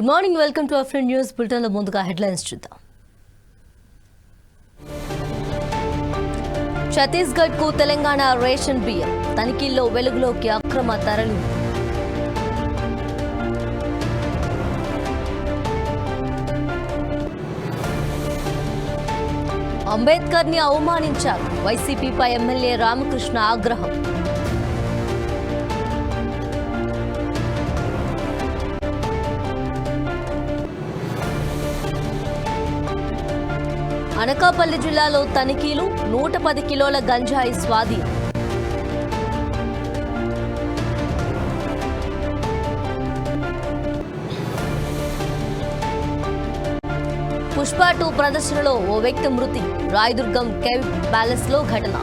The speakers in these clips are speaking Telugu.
గుడ్ మార్నింగ్, వెల్కమ్ టు అఫ్రెండ్ న్యూస్ బులెటిన్. లో ముందుగా హెడ్లైన్స్ చూద్దాం. ఛత్తీస్గఢ్ కు తెలంగాణ రేషన్ బియ్యం తనిఖీల్లో వెలుగులోకి అక్రమ తరలింపు. అంబేద్కర్ ని అవమానించారు, వైసీపీపై ఎమ్మెల్యే రామకృష్ణ ఆగ్రహం. అనకాపల్లి జిల్లాలో తనిఖీలు, 110 కిలోల గంజాయి స్వాధీనం. పుష్ప 2 ప్రదర్శనలో ఓ వ్యక్తి మృతి, రాయదుర్గం కేవ్ ప్యాలెస్ లో ఘటన.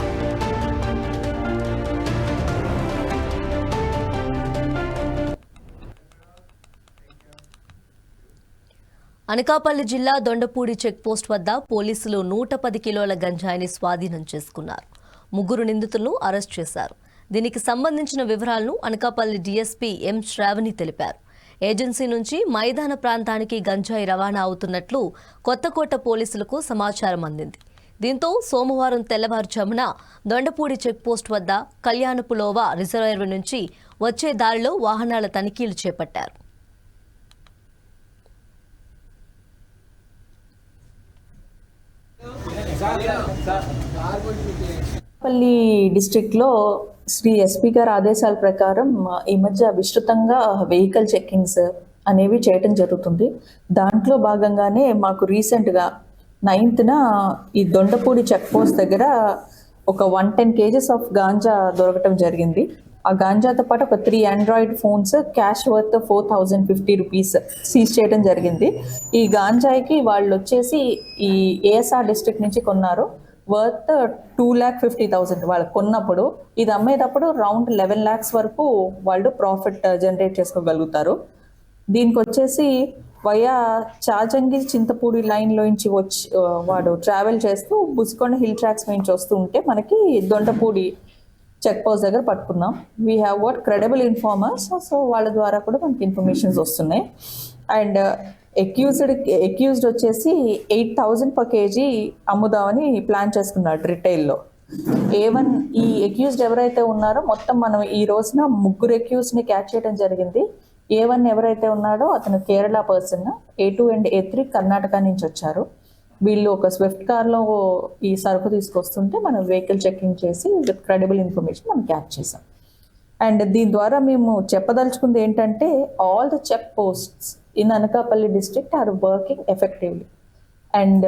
అనకాపల్లి జిల్లా దొండపూడి చెక్పోస్ట్ వద్ద పోలీసులు 110 కిలోల గంజాయిని స్వాధీనం చేసుకున్నారు. 3 నిందితులను అరెస్ట్ చేశారు. దీనికి సంబంధించిన వివరాలను అనకాపల్లి డీఎస్పీ ఎం శ్రావణి తెలిపారు. ఏజెన్సీ నుంచి మైదాన ప్రాంతానికి గంజాయి రవాణా అవుతున్నట్లు కొత్తకోట పోలీసులకు సమాచారం అందింది. దీంతో సోమవారం తెల్లవారుజామున దొండపూడి చెక్పోస్ట్ వద్ద కళ్యాణపులోవా రిజర్వాయర్ నుంచి వచ్చే దారిలో వాహనాల తనిఖీలు చేపట్టారు. పల్లి డిస్ట్రిక్ట్లో శ్రీ ఎస్పీ గారి ఆదేశాల ప్రకారం ఈ మధ్య విస్తృతంగా వెహికల్ చెక్కింగ్స్ అనేవి చేయటం జరుగుతుంది. దాంట్లో భాగంగానే మాకు రీసెంట్గా 9th ఈ దొండపూడి చెక్ పోస్ట్ దగ్గర ఒక 110 kgs ఆఫ్ గాంజా దొరకటం జరిగింది. ఆ గాంజాతో పాటు ఒక 3 Android phones, cash worth 4050 rupees seize చేయడం జరిగింది. ఈ గాంజాయికి వాళ్ళు వచ్చేసి ఈ ఏఎస్ఆర్ డిస్ట్రిక్ట్ నుంచి కొన్నారు, వర్త్ 2,50,000 వాళ్ళు కొన్నప్పుడు. ఇది అమ్మేటప్పుడు రౌండ్ 11 lakhs వరకు వాళ్ళు ప్రాఫిట్ జనరేట్ చేసుకోగలుగుతారు. దీనికి వచ్చేసి వయా చాజంగి చింతపూడి లైన్లో నుంచి వచ్చి వాడు ట్రావెల్ చేస్తూ బుస్కొండ హిల్ ట్రాక్స్ నుంచి వస్తూ ఉంటే మనకి దొండపూడి చెక్ పోస్ట్ దగ్గర పట్టుకున్నాం. We have what credible informers, so వాళ్ళ ద్వారా కూడా మనకి ఇన్ఫర్మేషన్స్ వస్తున్నాయి. అండ్ అక్యూజ్డ్ వచ్చేసి 8,000 per kg అమ్ముదామని ప్లాన్ చేసుకున్నాడు రిటైల్లో. A1 ఈ అక్యూజ్డ్ ఎవరైతే ఉన్నారో మొత్తం మనం ఈ రోజున 3 అక్యూజ్డ్ని క్యాచ్ చేయడం జరిగింది. A1 ఎవరైతే ఉన్నాడో అతను Kerala person, A2 and A3 Karnataka నుంచి వచ్చారు. వీళ్ళు ఒక స్విఫ్ట్ కార్లో ఈ సరుకు తీసుకొస్తుంటే మనం వెహికల్ చెకింగ్ చేసి విత్ క్రెడిబుల్ ఇన్ఫర్మేషన్ మనం క్యాచ్ చేసాం. అండ్ దీని ద్వారా మేము చెప్పదలుచుకుంది ఏంటంటే all the check posts in Anakapalli district are working effectively. And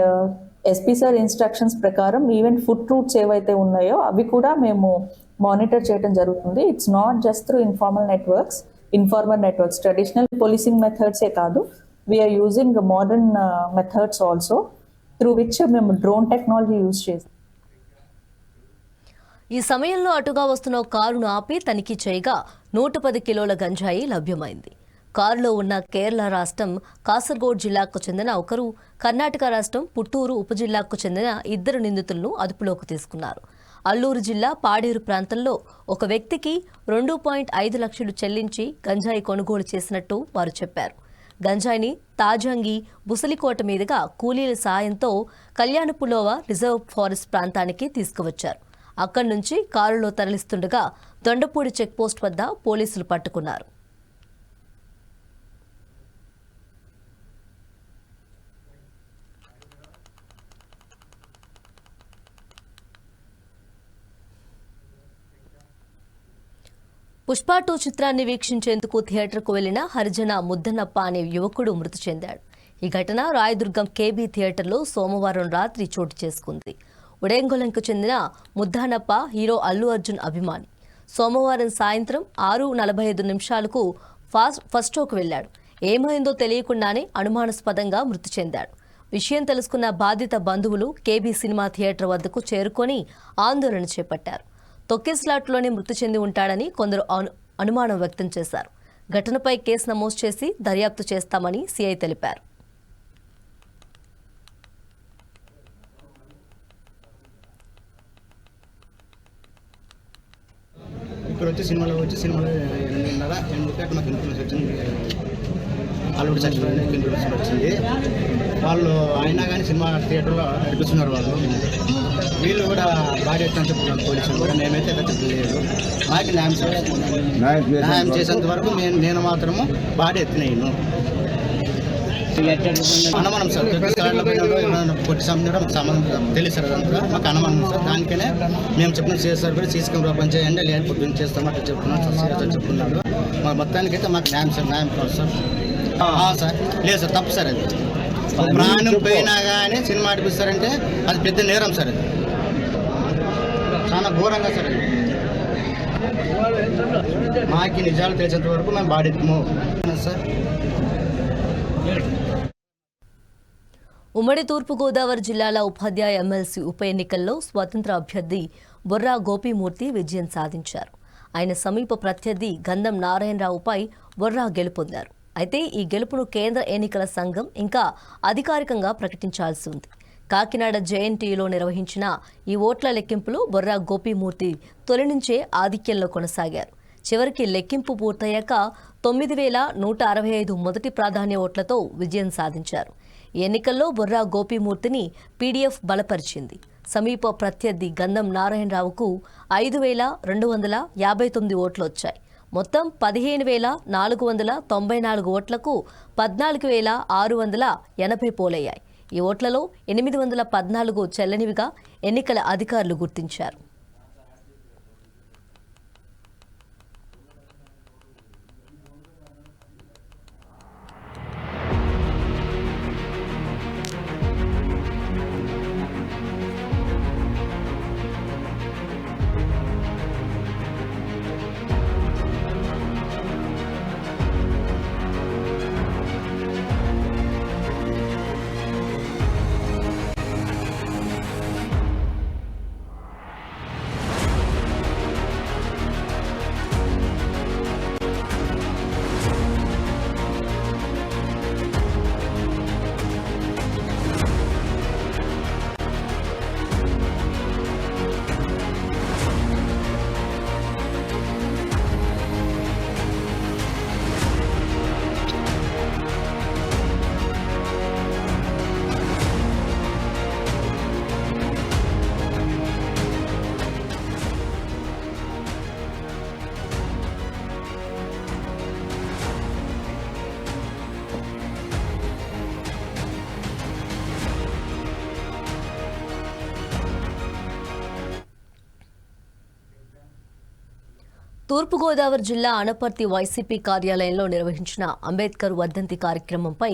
SP sir instructions ప్రకారం ఈవెన్ ఫుడ్ రూట్స్ ఏవైతే ఉన్నాయో అవి కూడా మేము మానిటర్ చేయడం జరుగుతుంది. It's not just through informal networks, traditional policing మెథడ్సే కాదు, we are using modern methods also, through which మేము డ్రోన్ టెక్నాలజీ యూజ్ చేస్తాం. ఈ సమయంలో అటుగా వస్తున్న కారును ఆపి తనిఖీ చేయగా 110 కిలోల గంజాయి లభ్యమైంది. కారులో ఉన్న కేరళ రాష్ట్రం కాసర్గోడ్ జిల్లాకు చెందిన ఒకరు, కర్ణాటక రాష్ట్రం పుట్టూరు ఉప జిల్లాకు చెందిన 2 నిందితులను అదుపులోకి తీసుకున్నారు. అల్లూరు జిల్లా పాడేరు ప్రాంతంలో ఒక వ్యక్తికి 2.5 లక్షలు చెల్లించి గంజాయి కొనుగోలు చేసినట్టు వారు చెప్పారు. గంజాయిని తాజంగి బుసలికోట మీదుగా కూలీల సాయంతో కళ్యాణపులోవా రిజర్వ్ ఫారెస్ట్ ప్రాంతానికి తీసుకువచ్చారు. అక్కడి నుంచి కారులో తరలిస్తుండగా దొండపూడి చెక్పోస్ట్ వద్ద పోలీసులు పట్టుకున్నారు. పుష్ప 2 చిత్రాన్ని వీక్షించేందుకు థియేటర్కు వెళ్లిన హరిజన ముద్దన్నప్ప అనే యువకుడు మృతి చెందాడు. ఈ ఘటన రాయదుర్గం కేబీ థియేటర్లో సోమవారం రాత్రి చోటు చేసుకుంది. ఉడేంగొలంకు చెందిన ముద్దన్నప్ప హీరో అల్లు అర్జున్ అభిమాని. సోమవారం సాయంత్రం 6:45 ఫస్ట్ షోకు వెళ్లాడు. ఏమైందో తెలియకుండానే అనుమానాస్పదంగా మృతి చెందాడు. విషయం తెలుసుకున్న బాధిత బంధువులు కేబీ సినిమా థియేటర్ వద్దకు చేరుకొని ఆందోళన చేపట్టారు. తొక్కిస్లాట్లోనే మృతి చెంది ఉంటాడని కొందరు అనుమానం వ్యక్తం చేశారు. ఘటనపై కేసు నమోదు చేసి దర్యాప్తు చేస్తామని సీఐ తెలిపారు. ఇక్కడ వచ్చి సినిమాలో 8:30 మాకు ఇన్ఫర్మేషన్ వచ్చింది. అల్లుడు చచ్చిపోయిన కింద వచ్చింది. వాళ్ళు అయినా కానీ సినిమా థియేటర్లో నడిపిస్తున్నారు. వీళ్ళు కూడా బాగా ఎత్తున చెప్తున్నారు పోలీసులు కూడా. మేమైతే చెప్పలేదు. మాకు న్యాయం చేసేంత వరకు నేను మాత్రము బాగా ఎత్తినాను. అనుమానం సార్, కొట్టి సంబంధం తెలుసు సార్, అదంతా మాకు అనుమానం సార్. దానికనే మేము చెప్పిన సార్ కూడా సీసీ కెమెరా పని చేయండి, లేదు పొద్దున్న చేస్తాం అట్లా చెప్తున్నాం చెప్తున్నాడు. మా మొత్తానికైతే మాకు న్యాయం కాదు సార్. సార్ లేదు సార్, తప్పు సార్. అది ప్రాణం పోయినా కానీ సినిమా ఆడిపిస్తారంటే అది పెద్ద నేరం సార్. అది చాలా ఘోరంగా సార్. అది మాకు నిజాలు తెలిసేంత వరకు మేము బాడెత్తాము సార్. ఉమ్మడి తూర్పుగోదావరి జిల్లాల ఉపాధ్యాయ ఎమ్మెల్సీ ఉప ఎన్నికల్లో స్వతంత్ర అభ్యర్థి బొర్రా గోపీమూర్తి విజయం సాధించారు. ఆయన సమీప ప్రత్యర్థి గంధం నారాయణరావుపై బొర్రా గెలుపొందారు. అయితే ఈ గెలుపును కేంద్ర ఎన్నికల సంఘం ఇంకా అధికారికంగా ప్రకటించాల్సి ఉంది. కాకినాడ జేఎన్టీయూలో నిర్వహించిన ఈ ఓట్ల లెక్కింపులో బొర్రా గోపీమూర్తి తొలి నుంచే ఆధిక్యంలో కొనసాగారు. చివరికి లెక్కింపు పూర్తయ్యాక 9,165 మొదటి ప్రాధాన్య ఓట్లతో విజయం సాధించారు. ఈ ఎన్నికల్లో బొర్రా గోపీమూర్తిని పీడీఎఫ్ బలపరిచింది. సమీప ప్రత్యర్థి గంధం నారాయణరావుకు 5,259 ఓట్లు వచ్చాయి. మొత్తం 15,494 ఓట్లకు 14,680 పోలయ్యాయి. ఈ ఓట్లలో 814 చెల్లనివిగా ఎన్నికల అధికారులు గుర్తించారు. తూర్పుగోదావరి జిల్లా అనపర్తి వైసీపీ కార్యాలయంలో నిర్వహించిన అంబేద్కర్ వర్ధంతి కార్యక్రమంపై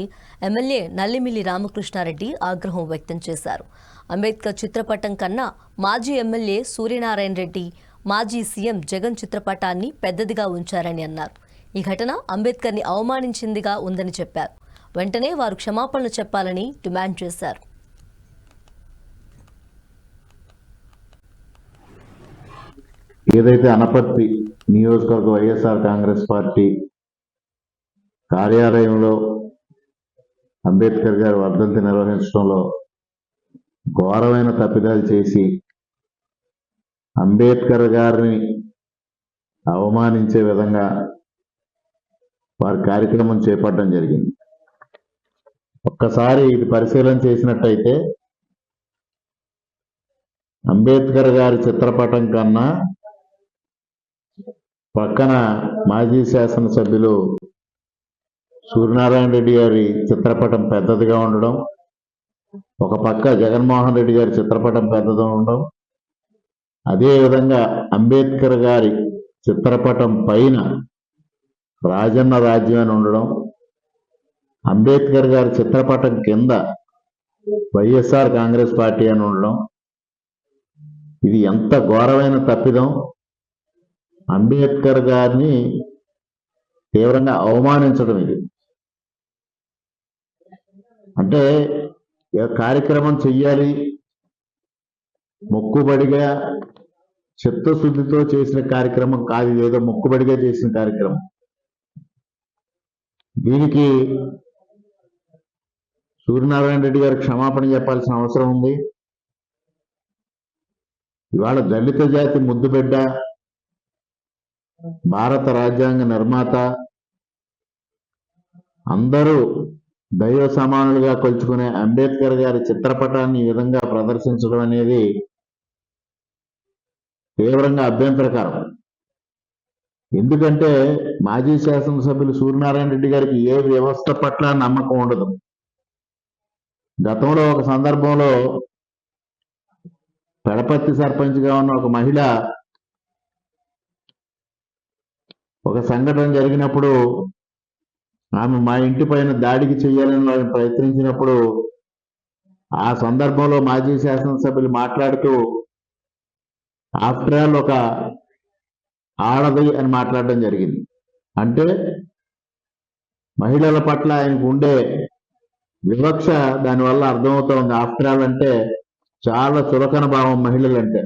ఎమ్మెల్యే నల్లిమిల్లి రామకృష్ణారెడ్డి ఆగ్రహం వ్యక్తం చేశారు. అంబేద్కర్ చిత్రపటం కన్నా మాజీ ఎమ్మెల్యే సూర్యనారాయణ రెడ్డి, మాజీ సీఎం జగన్ చిత్రపటాన్ని పెద్దదిగా ఉంచారని అన్నారు. ఈ ఘటన అంబేద్కర్ని అవమానించిందిగా ఉందని చెప్పారు. వెంటనే వారు క్షమాపణలు చెప్పాలని డిమాండ్ చేశారు. ఏదైతే అనపర్తి నియోజకవర్గ వైఎస్ఆర్ కాంగ్రెస్ పార్టీ కార్యాలయంలో అంబేద్కర్ గారి వర్ధంతి నిర్వహించడంలో ఘోరమైన తప్పిదాలు చేసి అంబేద్కర్ గారిని అవమానించే విధంగా వారి కార్యక్రమం చేపట్టడం జరిగింది. ఒక్కసారి ఇది పరిశీలన చేసినట్టయితే అంబేద్కర్ గారి చిత్రపటం కన్నా పక్కన మాజీ శాసనసభ్యులు సూర్యనారాయణ రెడ్డి గారి చిత్రపటం పెద్దదిగా ఉండడం, ఒక పక్క జగన్మోహన్ రెడ్డి గారి చిత్రపటం పెద్దదిగా ఉండడం, అదేవిధంగా అంబేద్కర్ గారి చిత్రపటం పైన రాజన్న రాజ్యం అని ఉండడం, అంబేద్కర్ గారి చిత్రపటం కింద వైఎస్ఆర్ కాంగ్రెస్ పార్టీ అని ఉండడం, ఇది ఎంత ఘోరమైన తప్పిదం. అంబేద్కర్ గారిని తీవ్రంగా అవమానించడం ఇది. అంటే కార్యక్రమం చెయ్యాలి, మొక్కుబడిగా చిత్తశుద్ధితో చేసిన కార్యక్రమం కాదు, ఏదో మొక్కుబడిగా చేసిన కార్యక్రమం. దీనికి సూర్యనారాయణ రెడ్డి గారికి క్షమాపణ చెప్పాల్సిన అవసరం ఉంది. ఇవాళ దళిత జాతి ముద్దుబిడ్డ, భారత రాజ్యాంగ నిర్మాత, అందరూ దైవ సమానులుగా కొలుచుకునే అంబేద్కర్ గారి చిత్రపటాన్ని ఈ విధంగా ప్రదర్శించడం అనేది తీవ్రంగా అభ్యంతరకరం. ఎందుకంటే మాజీ శాసనసభ్యులు సూర్యనారాయణ రెడ్డి గారికి ఏ వ్యవస్థ పట్ల నమ్మకం ఉండదు. గతంలో ఒక సందర్భంలో పెడపర్తి సర్పంచ్గా ఉన్న ఒక మహిళ ఒక సంఘటన జరిగినప్పుడు ఆమె మా ఇంటి పైన దాడికి చేయాలని వాళ్ళు ప్రయత్నించినప్పుడు ఆ సందర్భంలో మాజీ శాసనసభ్యులు మాట్లాడుతూ ఆఫ్టర్ ఆల్ ఒక ఆడది అని మాట్లాడడం జరిగింది. అంటే మహిళల పట్ల ఆయనకు ఉండే వివక్ష దానివల్ల అర్థమవుతోంది. ఆఫ్టర్ ఆల్ అంటే చాలా చులకన భావం మహిళలు అంటే.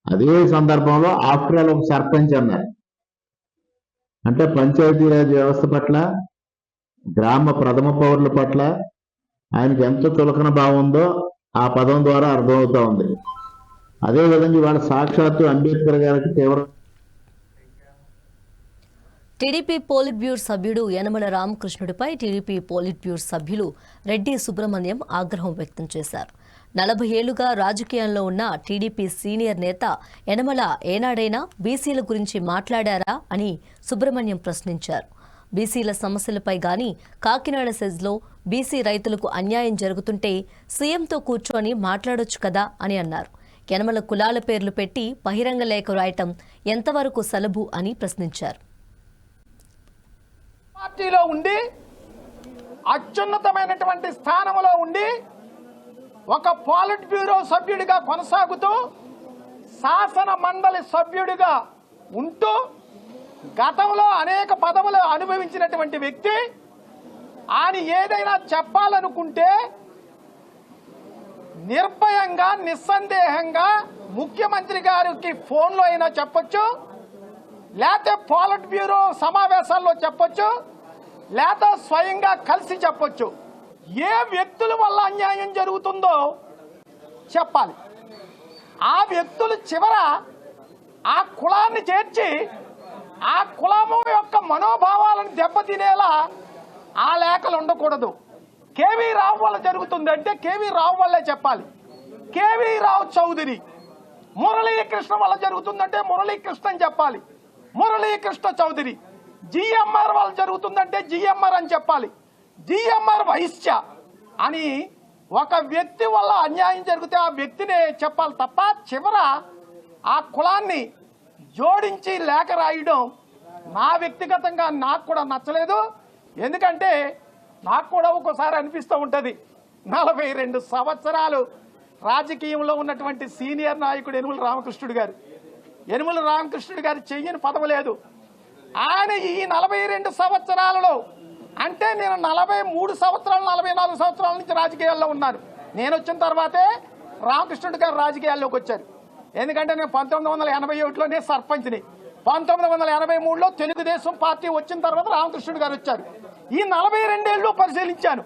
అదే సందర్భంలో ఆఫ్టర్ ఆల్ ఒక సర్పంచ్ అన్నారు. అంటే పంచాయతీరాజ్ వ్యవస్థ పట్ల, గ్రామ ప్రథమ పౌరుల పట్ల ఆయనకి ఎంత చులకన భావం ఉందో ఆ పదం ద్వారా అర్థమవుతా ఉంది. అదేవిధంగా ఇవాళ సాక్షాత్తు అంబేద్కర్ గారికి తీవ్ర టీడీపీ పోలిట్ బ్యూరో సభ్యుడు యనమల రామకృష్ణుడిపై టీడీపీ పోలిట్ బ్యూరో సభ్యులు రెడ్డి సుబ్రహ్మణ్యం ఆగ్రహం వ్యక్తం చేశారు. 40 ఏళ్లుగా రాజకీయాల్లో ఉన్న టీడీపీ సీనియర్ నేత యనమల ఏనాడైనా బీసీల గురించి మాట్లాడారా అని సుబ్రహ్మణ్యం ప్రశ్నించారు. బీసీల సమస్యలపై గానీ కాకినాడ సెజ్లో బీసీ రైతులకు అన్యాయం జరుగుతుంటే సీఎంతో కూర్చొని మాట్లాడొచ్చు కదా అని అన్నారు. యనమల కులాల పేర్లు పెట్టి బహిరంగ లేఖ రాయటం ఎంతవరకు సలబు అని ప్రశ్నించారు. పార్టీలో ఉండి అత్యున్నతమైనటువంటి స్థానంలో ఉండి ఒక పాలిట్ బ్యూరో సభ్యుడిగా కొనసాగుతూ శాసన మండలి సభ్యుడిగా ఉంటూ గతంలో అనేక పదవులు అనుభవించినటువంటి వ్యక్తి ఆయన ఏదైనా చెప్పాలనుకుంటే నిర్భయంగా నిస్సందేహంగా ముఖ్యమంత్రి గారికి ఫోన్లో అయినా చెప్పొచ్చు, లేకపోతే పాలిట్ బ్యూరో సమావేశాల్లో చెప్పొచ్చు, లేకపోతే స్వయంగా కలిసి చెప్పొచ్చు. ఏ వ్యక్తుల వల్ల అన్యాయం జరుగుతుందో చెప్పాలి. ఆ వ్యక్తులు చివర ఆ కులాన్ని చేర్చి ఆ కులము యొక్క మనోభావాలను దెబ్బతినేలా ఆ లేఖలు ఉండకూడదు. కేవీ రావు వల్ల జరుగుతుంది అంటే కేవీ రావు వల్లే చెప్పాలి. కేవీ రావు చౌదరి మురళీకృష్ణ వల్ల జరుగుతుందంటే మురళీకృష్ణ అని చెప్పాలి. మురళీకృష్ణ చౌదరి జిఎంఆర్ వల్ల జరుగుతుందంటే జిఎంఆర్ అని చెప్పాలి. జిఎంఆర్ వైశ్య అని ఒక వ్యక్తి వల్ల అన్యాయం జరిగితే ఆ వ్యక్తినే చెప్పాలి తప్ప చివర ఆ కులాన్ని జోడించి లేఖ రాయడం నా వ్యక్తిగతంగా నాకు కూడా నచ్చలేదు. ఎందుకంటే నాకు కూడా ఒక్కోసారి అనిపిస్తూ ఉంటుంది, 42 సంవత్సరాలు రాజకీయంలో ఉన్నటువంటి సీనియర్ నాయకుడు యనమల రామకృష్ణుడు గారు చెయ్యని పదవి లేదు. ఆయన ఈ 42 సంవత్సరాలలో అంటే నేను 43 సంవత్సరాలు 44 సంవత్సరాల నుంచి రాజకీయాల్లో ఉన్నాను. నేను వచ్చిన తర్వాతే రామకృష్ణుడు గారు రాజకీయాల్లోకి వచ్చారు. ఎందుకంటే నేను 1981లోనే సర్పంచ్ని, 1983లో తెలుగుదేశం పార్టీ వచ్చిన తర్వాత రామకృష్ణుడు గారు వచ్చారు. ఈ 42 ఏళ్ళు పరిశీలించాను.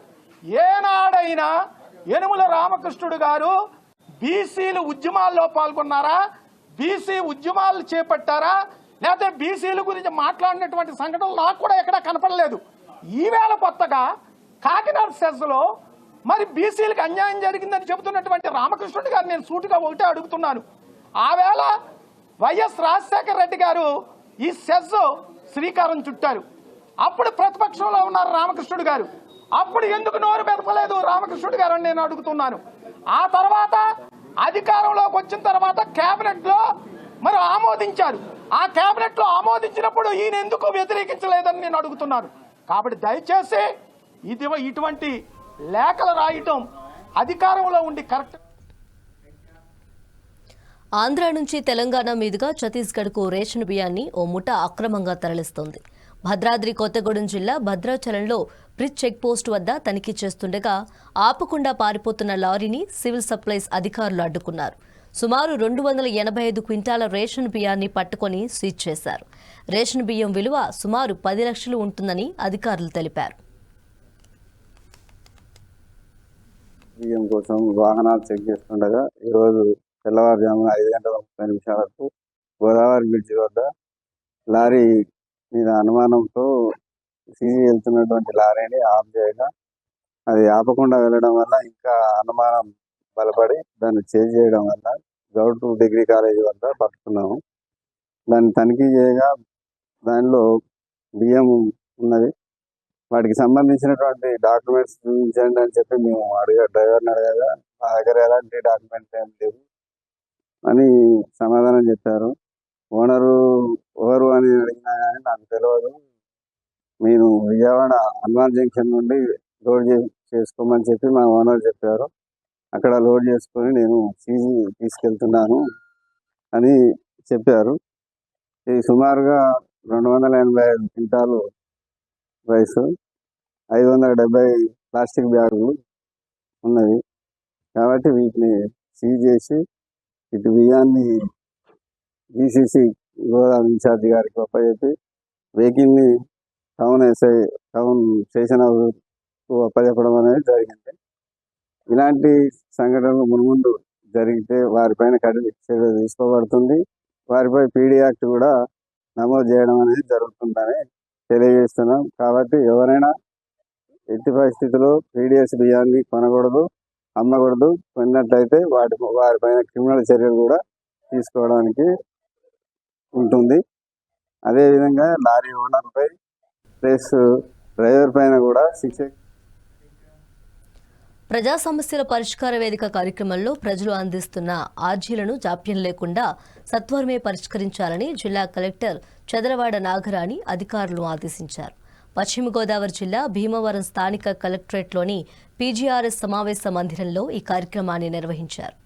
ఏనాడైనా యనమల రామకృష్ణుడు గారు బీసీలు ఉద్యమాల్లో పాల్గొన్నారా, బీసీ ఉద్యమాలు చేపట్టారా, లేకపోతే బీసీల గురించి మాట్లాడినటువంటి సంఘటనలు నాకు కూడా ఎక్కడా కనపడలేదు. ఈవేళ కొత్తగా కాకినాడ సెస్లో మరి బీసీలకు అన్యాయం జరిగిందని చెబుతున్నటువంటి రామకృష్ణుడి గారు నేను సూటిగా ఒకటే అడుగుతున్నాను. ఆవేళ వైఎస్ రాజశేఖర రెడ్డి గారు ఈ సెస్ శ్రీకారం చుట్టారు. అప్పుడు ప్రతిపక్షంలో ఉన్నారు రామకృష్ణుడు గారు. అప్పుడు ఎందుకు నోరు మెదపలేదు రామకృష్ణుడు గారు అని నేను అడుగుతున్నాను. ఆ తర్వాత అధికారంలోకి వచ్చిన తర్వాత కేబినెట్ లో మరి ఆమోదించారు. ఆ కేబినెట్ లో ఆమోదించినప్పుడు ఈయన ఎందుకు వ్యతిరేకించలేదని నేను అడుగుతున్నాను. కాబట్టి దయచేసి ఇటువంటి లేఖలు రాయటం అధికారంలో ఉండి కరెక్ట్. ఆంధ్ర నుంచి తెలంగాణ మీదుగా ఛత్తీస్గఢ్కు రేషన్ బియ్యాన్ని ఓ ముఠా అక్రమంగా తరలిస్తోంది. భద్రాద్రి కొత్తగూడెం జిల్లా భద్రాచలంలో బ్రిడ్జ్ చెక్పోస్ట్ వద్ద తనిఖీ చేస్తుండగా ఆపకుండా పారిపోతున్న లారీని సివిల్ సప్లైస్ అధికారులు అడ్డుకున్నారు. సుమారు 285 క్వింటాల రేషన్ బియ్యాన్ని పట్టుకొని సీజ్ చేశారు. రేషన్ బియ్యం విలువ సుమారు 10 లక్షలు ఉంటుందని అధికారులు తెలిపారు. బియ్యం కోసం వాహనాలు చెక్ చేస్తుండగా ఈరోజు తెల్లవారుజామున 5:30 గోదావరి బ్రిడ్జి వద్ద లారీ మీద అనుమానంతో సీజీ వెళ్తున్నటువంటి లారీని ఆఫ్ చేయగా అది ఆపకుండా వెళ్ళడం వల్ల ఇంకా అనుమానం బలపడి దాన్ని చేంజ్ చేయడం వల్ల గౌట్ డిగ్రీ కాలేజీ వద్ద పట్టుకున్నాము. దాన్ని తనిఖీ చేయగా దానిలో బియ్యం ఉన్నది. వాటికి సంబంధించినటువంటి డాక్యుమెంట్స్ చూపించండి అని చెప్పి మేము డ్రైవర్ని అడగగా మా దగ్గర ఎలాంటి డాక్యుమెంట్స్ ఏం లేవు అని సమాధానం చెప్పారు. ఓనరు ఎవరు అని అడిగినా కానీ నాకు తెలియదు, నేను విజయవాడ హనుమాన్ జంక్షన్ నుండి లోడ్ చేసుకోమని చెప్పి మా ఓనర్ చెప్పారు. అక్కడ లోడ్ చేసుకొని నేను సీజీ తీసుకెళ్తున్నాను అని చెప్పారు. ఇది సుమారుగా 285 క్వింటాలు రైస్, 570 ప్లాస్టిక్ బ్యాగులు ఉన్నవి. కాబట్టి వీటిని సీజ్ చేసి ఇటు బియ్యాన్ని జీసీసీ గోదాం ఇన్ఛార్జి గారికి అప్పచెప్పి వెహికల్ని టౌన్ స్టేషన్ హౌస్కు అప్పచెప్పడం అనేది జరిగింది. ఇలాంటి సంఘటనలు మున్ముందు జరిగితే వారిపైన కఠిన చర్య తీసుకోబడుతుంది. వారిపై పీడీ యాక్ట్ కూడా నమోదు చేయడం అనేది జరుగుతుందని తెలియజేస్తున్నాం. కాబట్టి ఎవరైనా ఎట్టి పరిస్థితుల్లో పీడిఎస్ బియ్యాన్ని కొనకూడదు, అమ్మకూడదు. కొన్నట్లయితే వారిపైన క్రిమినల్ చర్యలు కూడా తీసుకోవడానికి ఉంటుంది. అదేవిధంగా లారీ ఓనర్పై ప్లస్ డ్రైవర్ పైన కూడా శిక్ష. ప్రజా సమస్యల పరిష్కార వేదిక కార్యక్రమంలో ప్రజలు అందిస్తున్న ఆర్జీలను జాప్యం లేకుండా సత్వరమే పరిష్కరించాలని జిల్లా కలెక్టర్ చదలవాడ నాగరాణి అధికారులను ఆదేశించారు. పశ్చిమ గోదావరి జిల్లా భీమవరం స్థానిక కలెక్టరేట్లోని పీజీఆర్ఎస్ సమావేశ మందిరంలో ఈ కార్యక్రమాన్ని నిర్వహించారు.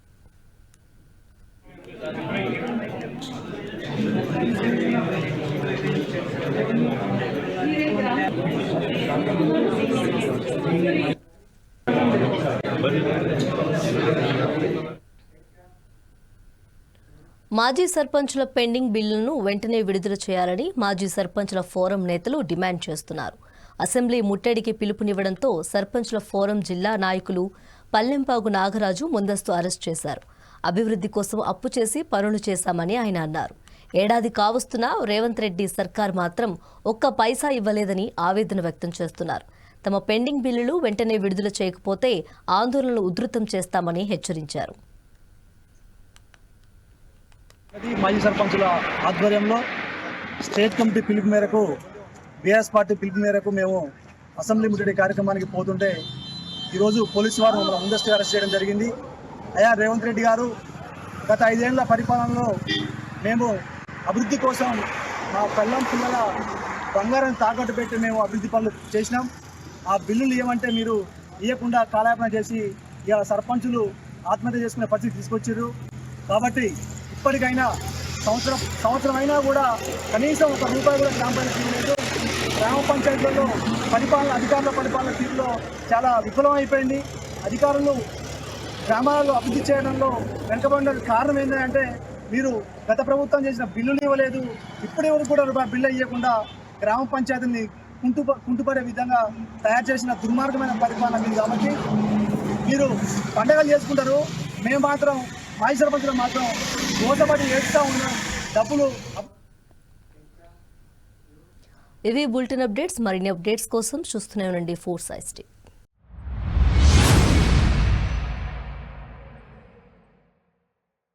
మాజీ సర్పంచుల పెండింగ్ బిల్లులను వెంటనే విడుదల చేయాలని మాజీ సర్పంచుల ఫోరం నేతలు డిమాండ్ చేస్తున్నారు. అసెంబ్లీ ముట్టడికి పిలుపునివ్వడంతో సర్పంచుల ఫోరం జిల్లా నాయకులు పల్లెంపాగు నాగరాజు ముందస్తు అరెస్ట్ చేశారు. అభివృద్ధి కోసం అప్పు చేసి పనులు చేశామని ఆయన అన్నారు. ఏడాది కావస్తున్నా రేవంత్ రెడ్డి సర్కార్ మాత్రం ఒక్క పైసా ఇవ్వలేదని ఆవేదన వ్యక్తం చేస్తున్నారు. తమ పెండింగ్ బిల్లులు వెంటనే విడుదల చేయకపోతే ఆందోళనలు ఉధృతం చేస్తామని హెచ్చరించారు. మాజీ సర్పంచుల ఆధ్వర్యంలో స్టేట్ కమిటీ పిలుపు మేరకు, బీఆర్ఎస్ పార్టీ పిలుపు మేరకు మేము అసెంబ్లీ ముట్టడి కార్యక్రమానికి పోతుంటే ఈరోజు పోలీసు వారు మమ్మల్ని ముందస్తుగా అరెస్ట్ చేయడం జరిగింది. అయ్యా రేవంత్ రెడ్డి గారు, గత 5 ఏళ్ల పరిపాలనలో మేము అభివృద్ధి కోసం మా పిల్లల బంగారాన్ని తాకట్టు పెట్టి మేము అభివృద్ధి పనులు చేసినాం. ఆ బిల్లులు ఏమంటే మీరు ఇవ్వకుండా కాలయాపన చేసి ఇలా సర్పంచులు ఆత్మహత్య చేసుకునే పరిస్థితి తీసుకొచ్చారు. కాబట్టి ఇప్పటికైనా సంవత్సరం అయినా కూడా కనీసం ₹1 కూడా గ్రామ పంచాయతీ లేదు. గ్రామ పంచాయతీలలో అధికారుల పరిపాలన తీరులో చాలా విఫలం అయిపోయింది. అధికారులు గ్రామాలలో అభివృద్ధి చేయడంలో వెనుకబడిన కారణం ఏంటంటే మీరు గత ప్రభుత్వం చేసిన బిల్లులు ఇవ్వలేదు. ఇప్పటి వరకు కూడా బిల్లు ఇవ్వకుండా గ్రామ పంచాయతీని కుంటుపడే విధంగా తయారు చేసిన దుర్మార్గమైన పరిపాలన ఉంది. కాబట్టి మీరు పండగలు చేసుకుంటారు, మేము మాత్రం మాజీ సర్పంచులు మాత్రం మోసపడి ఏడుస్తూ ఉన్నాం. డబ్బులు. ఇవి బులెటిన్ అప్డేట్స్. మరిన్ని అప్డేట్స్ కోసం చూస్తూనే ఉండండి 4 Sides TV.